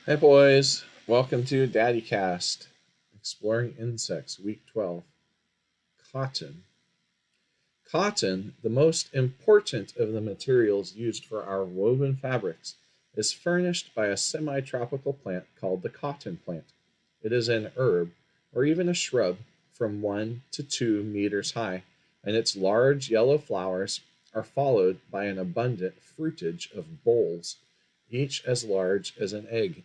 Hey boys, welcome to Daddy Cast, Exploring Insects, Week 12. Cotton. Cotton, the most important of the materials used for our woven fabrics, is furnished by a semi tropical plant called the cotton plant. It is an herb, or even a shrub, from 1 to 2 meters high, and its large yellow flowers are followed by an abundant fruitage of bolls, each as large as an egg,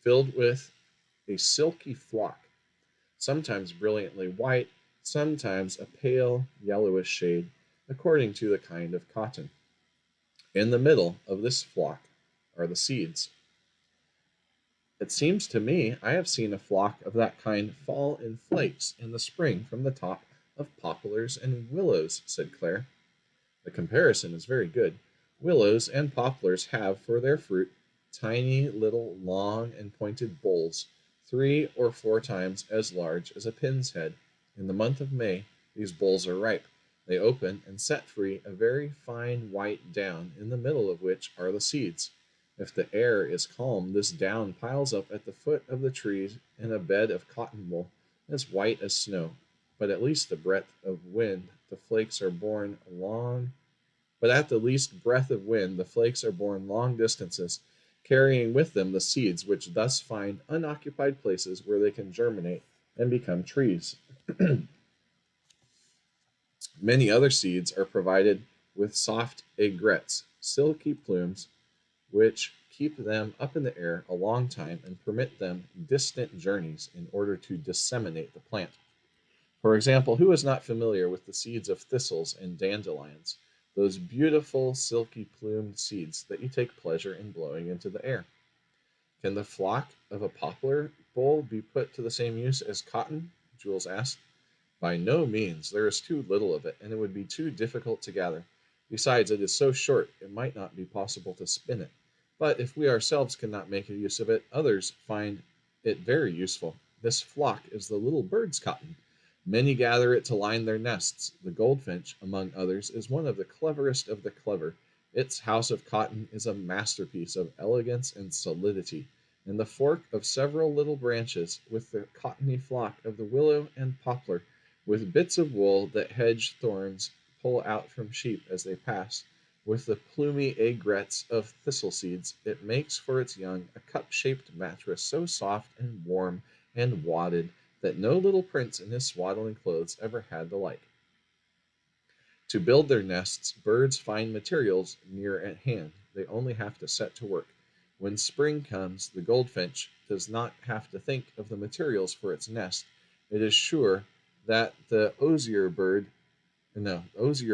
filled with a silky flock, sometimes brilliantly white, sometimes a pale yellowish shade, according to the kind of cotton. In the middle of this flock are the seeds. It seems to me I have seen a flock of that kind fall in flakes in the spring from the top of poplars and willows, said Claire. The comparison is very good. Willows and poplars have for their fruit tiny little long and pointed bolls, 3 or 4 times as large as a pin's head. In the month of May, these bolls are ripe. They open and set free a very fine white down, in the middle of which are the seeds. If the air is calm, this down piles up at the foot of the trees in a bed of cotton wool, as white as snow. But at least the breath of wind, the flakes are borne long but at the least breath of wind, the flakes are borne long distances, carrying with them the seeds, which thus find unoccupied places where they can germinate and become trees. Many other seeds are provided with soft aigrettes, silky plumes, which keep them up in the air a long time and permit them distant journeys in order to disseminate the plant. For example, who is not familiar with the seeds of thistles and dandelions, those beautiful silky plumed seeds that you take pleasure in blowing into the air? Can the flock of a poplar boll be put to the same use as cotton? Jules asked. By no means. There is too little of it, and it would be too difficult to gather. Besides, it is so short, it might not be possible to spin it. But if we ourselves cannot make use of it, others find it very useful. This flock is the little bird's cotton. Many gather it to line their nests. The goldfinch, among others, is one of the cleverest of the clever. Its house of cotton is a masterpiece of elegance and solidity, and the fork of several little branches, with the cottony flock of the willow and poplar, with bits of wool that hedge thorns pull out from sheep as they pass, with the plumy aigrettes of thistle seeds, it makes for its young a cup-shaped mattress so soft and warm and wadded that no little prince in his swaddling clothes ever had the like. To build their nests, birds find materials near at hand. They only have to set to work. When spring comes, the goldfinch does not have to think of the materials for its nest. It is sure that the osier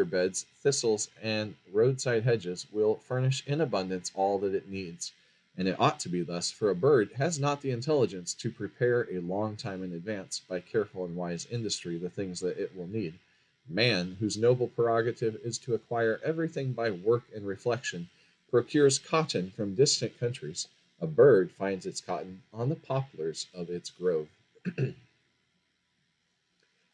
beds, thistles, and roadside hedges will furnish in abundance all that it needs. And it ought to be thus, for a bird has not the intelligence to prepare a long time in advance, by careful and wise industry, the things that it will need. Man, whose noble prerogative is to acquire everything by work and reflection, procures cotton from distant countries. A bird finds its cotton on the poplars of its grove.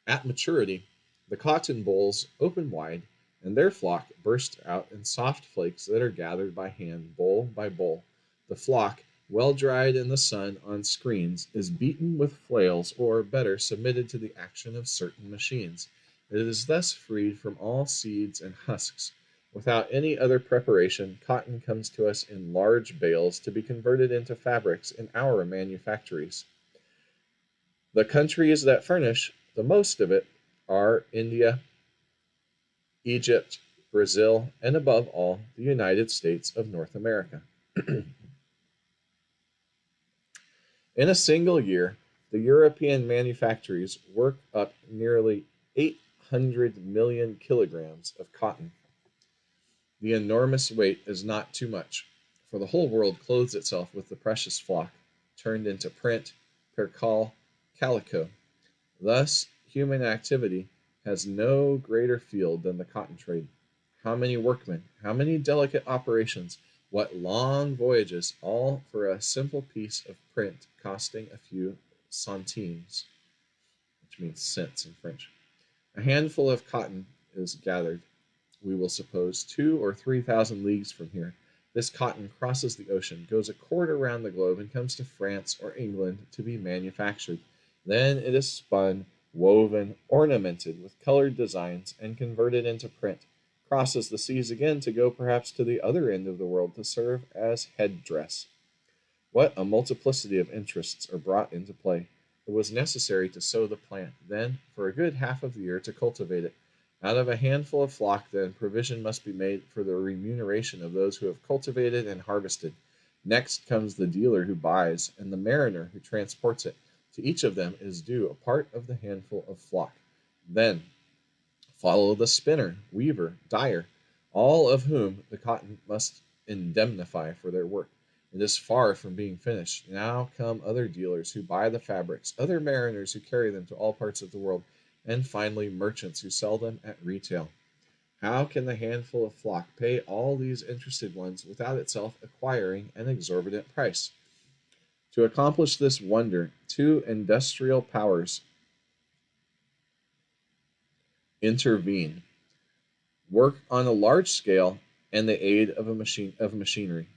At maturity, the cotton bolls open wide, and their flock bursts out in soft flakes that are gathered by hand, boll by boll. The flock, well dried in the sun on screens, is beaten with flails, or, better, submitted to the action of certain machines. It is thus freed from all seeds and husks. Without any other preparation, cotton comes to us in large bales to be converted into fabrics in our manufactories. The countries that furnish the most of it are India, Egypt, Brazil, and above all, the United States of North America. In a single year, the European manufactories work up nearly 800 million kilograms of cotton. The enormous weight is not too much, for the whole world clothes itself with the precious flock, turned into print, percale, calico. Thus, human activity has no greater field than the cotton trade. How many workmen, how many delicate operations, what long voyages, all for a simple piece of print costing a few centimes, which means cents in French. A handful of cotton is gathered, we will suppose, 2 or 3,000 leagues from here. This cotton crosses the ocean, goes a quarter around the globe, and comes to France or England to be manufactured. Then it is spun, woven, ornamented with colored designs, and converted into print. Crosses the seas again to go perhaps to the other end of the world to serve as headdress. What a multiplicity of interests are brought into play! It was necessary to sow the plant, then, for a good half of the year, to cultivate it. Out of a handful of flock, then, provision must be made for the remuneration of those who have cultivated and harvested. Next comes the dealer who buys, and the mariner who transports it. To each of them is due a part of the handful of flock. Then follow the spinner, weaver, dyer, all of whom the cotton must indemnify for their work. It is far from being finished. Now come other dealers who buy the fabrics, other mariners who carry them to all parts of the world, and finally merchants who sell them at retail. How can the handful of flock pay all these interested ones without itself acquiring an exorbitant price? To accomplish this wonder, two industrial powers intervene, work on a large scale, and the aid of machinery.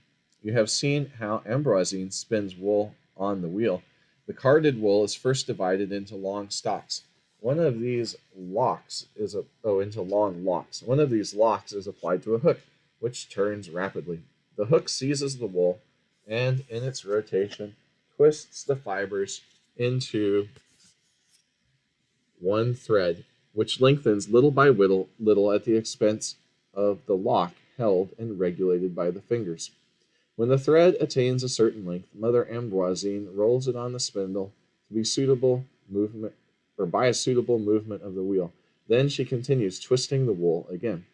You have seen how Ambroisine spins wool on the wheel. The carded wool is first divided into long stalks. One of these locks is into long locks. One of these locks is applied to a hook, which turns rapidly. The hook seizes the wool, and in its rotation, twists the fibers into one thread, which lengthens little by little at the expense of the lock held and regulated by the fingers. When the thread attains a certain length, Mother Ambroisine rolls it on the spindle to be suitable movement or by a suitable movement of the wheel. Then she continues twisting the wool again.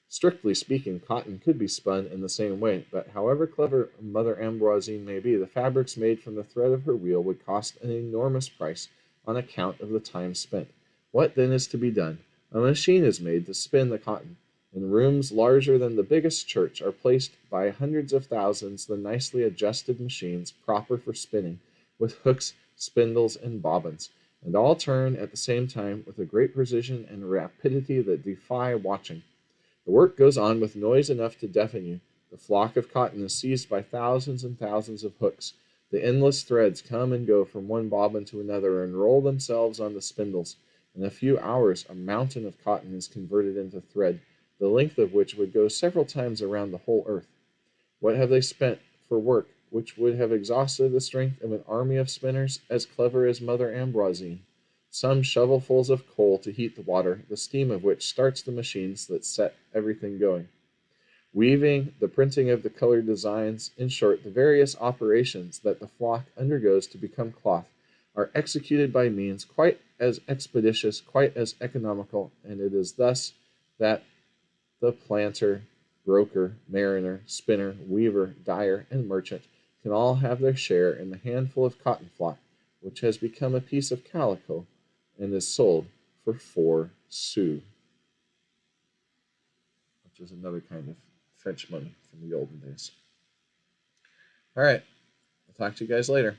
Strictly speaking, cotton could be spun in the same way, but however clever Mother Ambroisine may be, the fabrics made from the thread of her wheel would cost an enormous price on account of the time spent. What then is to be done? A machine is made to spin the cotton. In rooms larger than the biggest church are placed by hundreds of thousands the nicely adjusted machines proper for spinning, with hooks, spindles, and bobbins, and all turn at the same time with a great precision and rapidity that defy watching. The work goes on with noise enough to deafen you. The flock of cotton is seized by thousands and thousands of hooks. The endless threads come and go from one bobbin to another and roll themselves on the spindles. In a few hours, a mountain of cotton is converted into thread, the length of which would go several times around the whole earth. What have they spent for work which would have exhausted the strength of an army of spinners as clever as Mother Ambroisine? Some shovelfuls of coal to heat the water, the steam of which starts the machines that set everything going. Weaving, the printing of the colored designs, in short, the various operations that the flock undergoes to become cloth, are executed by means quite as expeditious, quite as economical, and it is thus that the planter, broker, mariner, spinner, weaver, dyer, and merchant can all have their share in the handful of cotton flock, which has become a piece of calico and is sold for 4 sous, which is another kind of French money from the olden days. All right, I'll talk to you guys later.